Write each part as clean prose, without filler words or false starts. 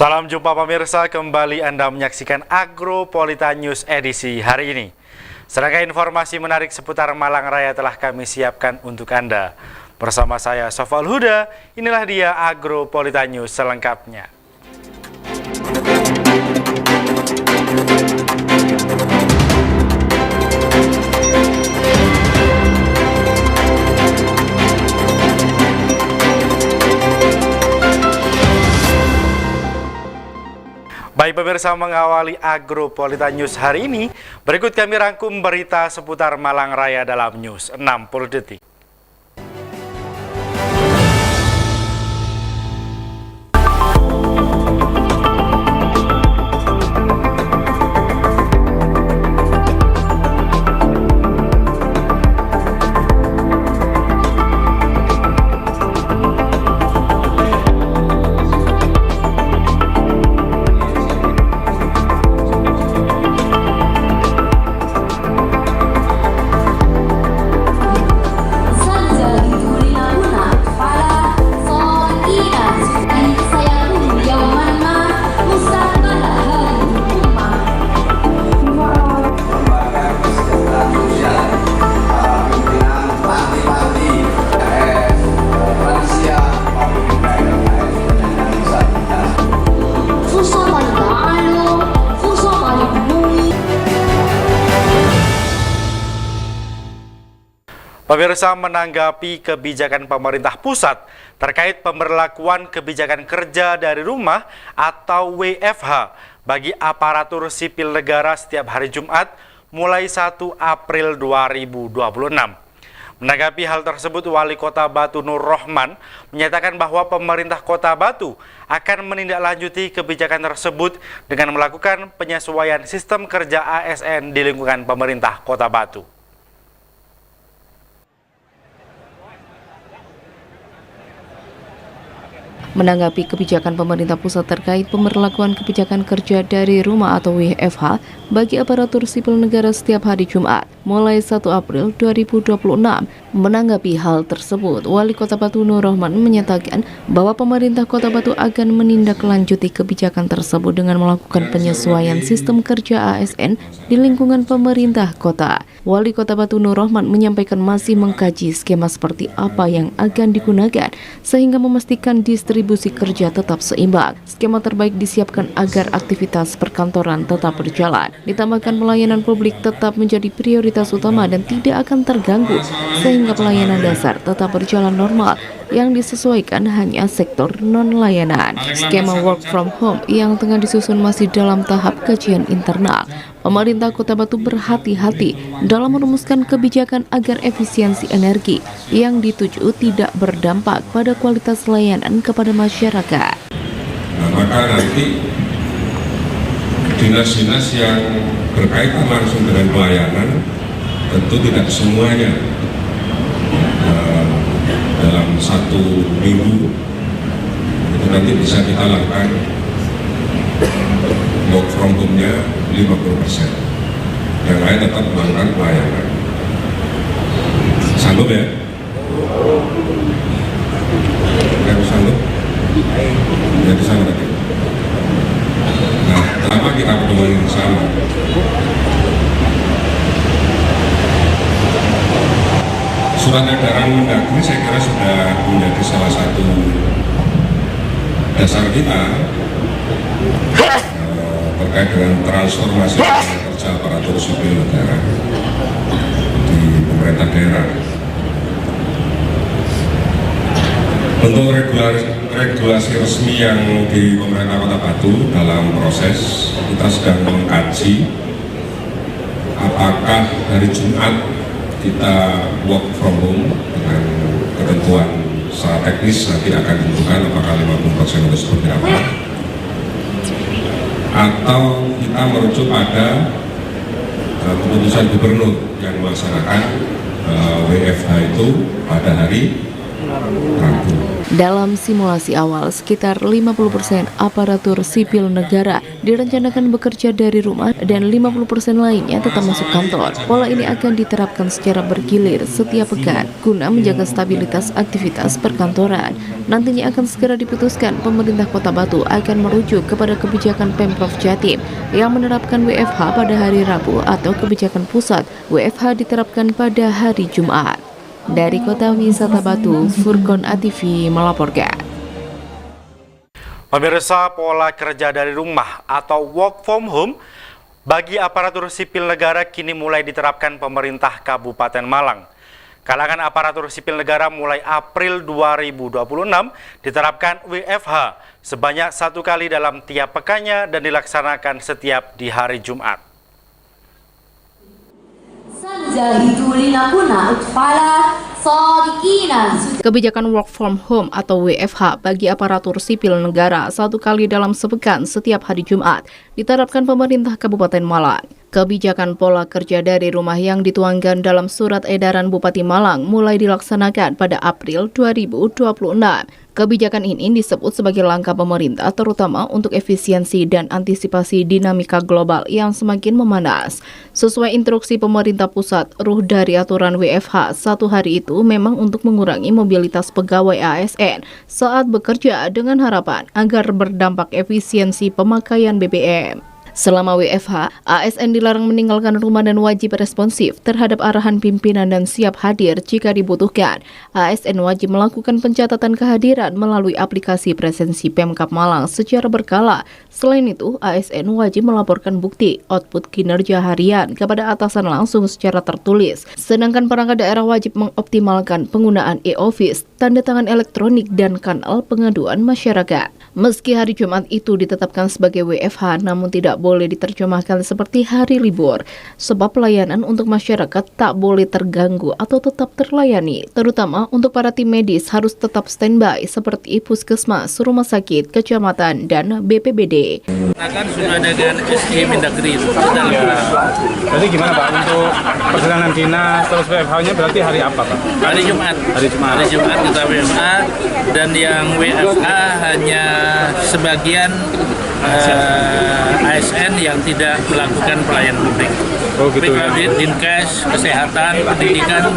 Salam jumpa pemirsa, kembali Anda menyaksikan Agropolitan News edisi hari ini. Serangkaian informasi menarik seputar Malang Raya telah kami siapkan untuk Anda. Bersama saya Sofal Huda, inilah dia Agropolitan News selengkapnya. Baik pemirsa, mengawali Agropolitan News hari ini, berikut kami rangkum berita seputar Malang Raya dalam News 60 detik. Pemirsa, menanggapi kebijakan pemerintah pusat terkait pemberlakuan kebijakan kerja dari rumah atau WFH bagi aparatur sipil negara setiap hari Jumat mulai 1 April 2026. Menanggapi hal tersebut, Wali Kota Batu Nur Rohman menyatakan bahwa pemerintah Kota Batu akan menindaklanjuti kebijakan tersebut dengan melakukan penyesuaian sistem kerja ASN di lingkungan pemerintah Kota Batu. Menanggapi kebijakan pemerintah pusat terkait pemberlakuan kebijakan kerja dari rumah atau WFH bagi aparatur sipil negara setiap hari Jumat mulai 1 April 2026. Menanggapi hal tersebut, Wali Kota Batu Nur Rohman menyatakan bahwa pemerintah Kota Batu akan menindaklanjuti kebijakan tersebut dengan melakukan penyesuaian sistem kerja ASN di lingkungan pemerintah kota. Wali Kota Batu Nur Rohman menyampaikan masih mengkaji skema seperti apa yang akan digunakan sehingga memastikan distribusi kerja tetap seimbang. Skema terbaik disiapkan agar aktivitas perkantoran tetap berjalan. Ditambahkan pelayanan publik tetap menjadi prioritas utama dan tidak akan terganggu, sehingga pelayanan dasar tetap berjalan normal. Yang disesuaikan hanya sektor non-layanan. Skema work from home yang tengah disusun masih dalam tahap kajian internal. Pemerintah Kota Batu berhati-hati dalam merumuskan kebijakan agar efisiensi energi yang dituju tidak berdampak pada kualitas layanan kepada masyarakat. Nah, maka nanti dinas-dinas yang berkaitan langsung dengan pelayanan tentu tidak semuanya dalam 1 minggu itu nanti bisa kita lakukan work from home-nya 50%. Yang lain tetap melakukan pelayanan. Sanggup ya? Harus sanggup? Jadi sama nanti. Nah, pertama kita pertemuan bersama. Surat edaran Mendagri saya kira sudah menjadi salah satu dasar kita terkait dengan transformasi kerja aparatur sipil negara di pemerintah daerah. Untuk regulasi resmi yang di pemerintah Kota Batu dalam proses, kita sedang mengkaji apakah hari Jumat kita work from home dengan ketentuan secara teknis nanti akan ditentukan apakah 50% atau seperti apa, atau kita merujuk pada keputusan gubernur yang melaksanakan WFH itu pada hari Rabu. Dalam simulasi awal, sekitar 50% aparatur sipil negara direncanakan bekerja dari rumah dan 50% lainnya tetap masuk kantor. Pola ini akan diterapkan secara bergilir setiap pekan guna menjaga stabilitas aktivitas perkantoran. Nantinya akan segera diputuskan pemerintah Kota Batu akan merujuk kepada kebijakan Pemprov Jatim yang menerapkan WFH pada hari Rabu atau kebijakan pusat WFH diterapkan pada hari Jumat. Dari Kota Wisata Batu, Furqon ATV melaporkan. Pemirsa, pola kerja dari rumah atau work from home bagi aparatur sipil negara kini mulai diterapkan pemerintah Kabupaten Malang. Kalangan aparatur sipil negara mulai April 2026 diterapkan WFH sebanyak 1 kali dalam tiap pekannya dan dilaksanakan setiap di hari Jumat. Kebijakan work from home atau WFH bagi aparatur sipil negara 1 kali dalam sepekan setiap hari Jumat diterapkan pemerintah Kabupaten Malang. Kebijakan pola kerja dari rumah yang dituangkan dalam surat edaran Bupati Malang mulai dilaksanakan pada April 2026. Kebijakan ini disebut sebagai langkah pemerintah terutama untuk efisiensi dan antisipasi dinamika global yang semakin memanas. Sesuai instruksi pemerintah pusat, ruh dari aturan WFH 1 hari itu memang untuk mengurangi mobilitas pegawai ASN saat bekerja dengan harapan agar berdampak efisiensi pemakaian BBM. Selama WFH, ASN dilarang meninggalkan rumah dan wajib responsif terhadap arahan pimpinan dan siap hadir jika dibutuhkan. ASN wajib melakukan pencatatan kehadiran melalui aplikasi presensi Pemkab Malang secara berkala. Selain itu, ASN wajib melaporkan bukti output kinerja harian kepada atasan langsung secara tertulis. Sedangkan perangkat daerah wajib mengoptimalkan penggunaan e-office, tanda tangan elektronik, dan kanal pengaduan masyarakat. Meski hari Jumat itu ditetapkan sebagai WFH, namun tidak boleh diterjemahkan seperti hari libur, sebab pelayanan untuk masyarakat tak boleh terganggu atau tetap terlayani, terutama untuk para tim medis harus tetap standby seperti puskesmas, rumah sakit, kecamatan, dan BPBD. Kan sudah ada dengan SI Mendagri. Berarti gimana Pak untuk perjalanan dinas terus WFH-nya berarti hari apa Pak? Hari Jumat. Hari Jumat kita WFH dan yang WFH hanya sebagian ASN yang tidak melakukan pelayanan publik. Oh gitu ya. Dinkes, kesehatan, pendidikan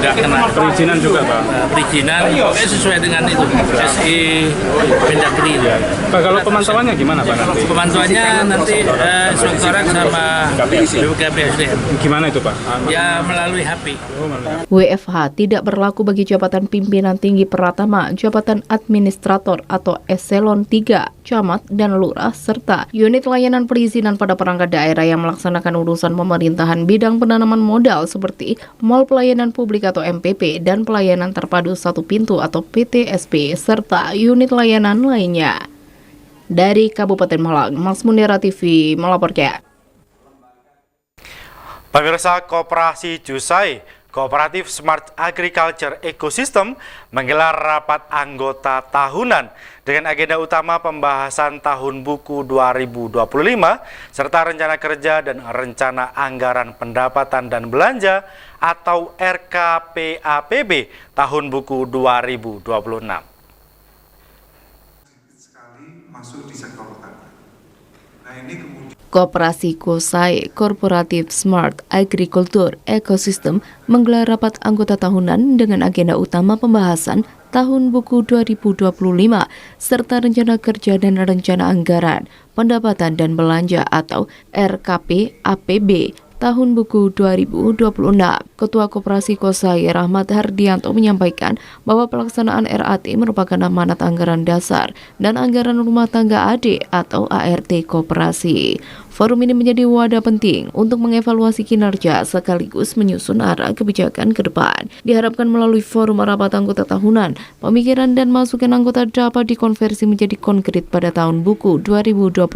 nggak kena. Perizinan juga Pak? Perizinan sesuai dengan itu SI Mendagri. Pak, kalau pemantauannya gimana Pak nanti? Pemantauannya nanti inspektorat sama BPSDM. Gimana itu Pak? Ya melalui HP. WFH tidak berlaku bagi jabatan pimpinan tinggi Pratama, jabatan administrator atau eselon 3, camat dan lurah, serta unit layanan perizinan pada perangkat daerah yang melaksanakan urusan pemerintahan bidang penanaman modal seperti Mall Pelayanan Publik atau MPP dan Pelayanan Terpadu Satu Pintu atau PTSP, serta unit layanan lainnya. Dari Kabupaten Malang, Mas Munira TV melaporkan. Pemirsa, Koperasi Jusai, Kooperatif Smart Agriculture Ecosystem menggelar rapat anggota tahunan dengan agenda utama pembahasan tahun buku 2025 serta rencana kerja dan rencana anggaran pendapatan dan belanja atau RKPAPB tahun buku 2026. Sekali masuk di sektor petani. Nah ini kemudian Koperasi KOSAE, Korporatif Smart Agriculture Ecosystem, menggelar rapat anggota tahunan dengan agenda utama pembahasan tahun buku 2025, serta rencana kerja dan rencana anggaran, pendapatan dan belanja atau RKPAPB tahun buku 2026. Ketua Koperasi KOSAE Rahmat Hardianto menyampaikan bahwa pelaksanaan RAT merupakan amanat anggaran dasar dan anggaran rumah tangga AD atau ART Koperasi. Forum ini menjadi wadah penting untuk mengevaluasi kinerja sekaligus menyusun arah kebijakan ke depan. Diharapkan melalui forum rapat anggota tahunan, pemikiran dan masukan anggota dapat dikonversi menjadi konkret pada tahun buku 2026.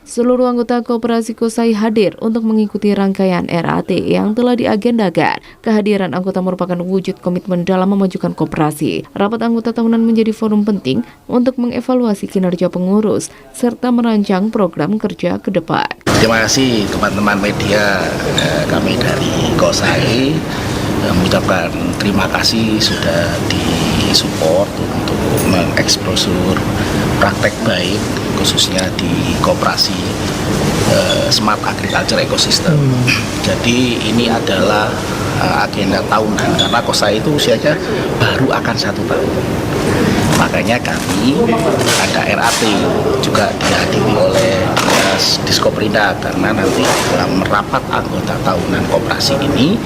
Seluruh anggota Koperasi KOSAE hadir untuk mengikuti rangkaian RAT yang telah diagendakan. Kehadiran anggota merupakan wujud komitmen dalam memajukan koperasi. Rapat anggota tahunan menjadi forum penting untuk mengevaluasi kinerja pengurus serta merancang program kerja ke depan. Terima kasih teman-teman media, kami dari KOSAE mengucapkan terima kasih sudah di support untuk mengeksplosur praktek baik khususnya di koperasi Smart Agriculture Ecosystem. Jadi ini adalah agenda tahunan karena KOSAI itu usianya baru akan 1 tahun. Makanya kami ada RAT juga dihadiri oleh Diskoperinda karena nanti dalam rapat anggota tahunan koperasi ini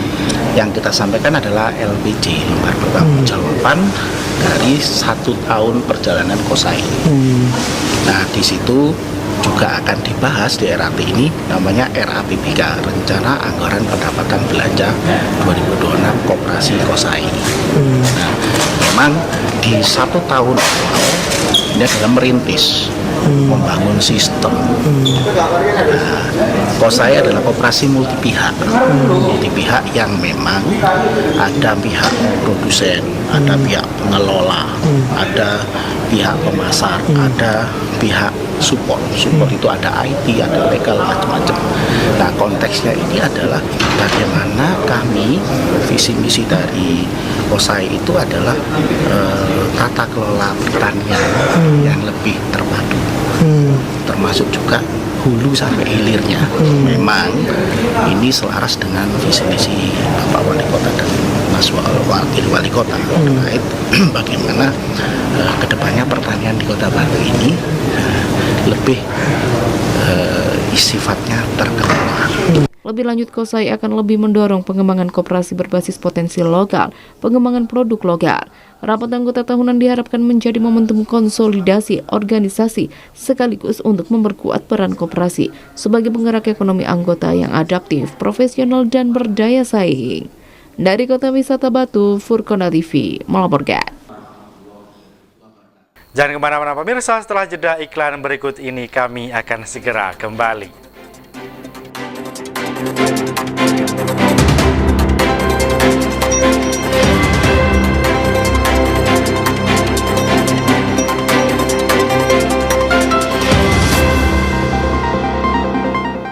yang kita sampaikan adalah LPJ, lembar pertanggungjawaban dari 1 tahun perjalanan KOSAI. Nah di situ juga akan dibahas di RAT ini namanya RAPBK, Rencana Anggaran Pendapatan Belanja 2026 Koperasi KOSAI. Nah, memang di 1 tahun awal ini adalah merintis, membangun sistem. Nah, KOSAI adalah koperasi multi pihak yang memang ada pihak produsen, ada pihak pengelola, ada pihak pemasar, ada pihak support itu ada IT, ada legal, macam-macam. Nah konteksnya ini adalah bagaimana kami visi misi dari KOSAI itu adalah tata kelola pertanian yang lebih terpadu, termasuk juga hulu sampai hilirnya. Memang ini selaras dengan visi misi Bapak Wali Kota dan Mas Wakil Wali Kota terkait bagaimana kedepannya pertanian di Kota Batu ini lebih sifatnya terkelola. Lebih lanjut, KOSAI akan lebih mendorong pengembangan koperasi berbasis potensi lokal, pengembangan produk lokal. Rapat anggota tahunan diharapkan menjadi momentum konsolidasi organisasi sekaligus untuk memperkuat peran koperasi sebagai penggerak ekonomi anggota yang adaptif, profesional, dan berdaya saing. Dari Kota Wisata Batu, Furkona TV melaporkan. Jangan kemana-mana pemirsa, setelah jeda iklan berikut ini kami akan segera kembali.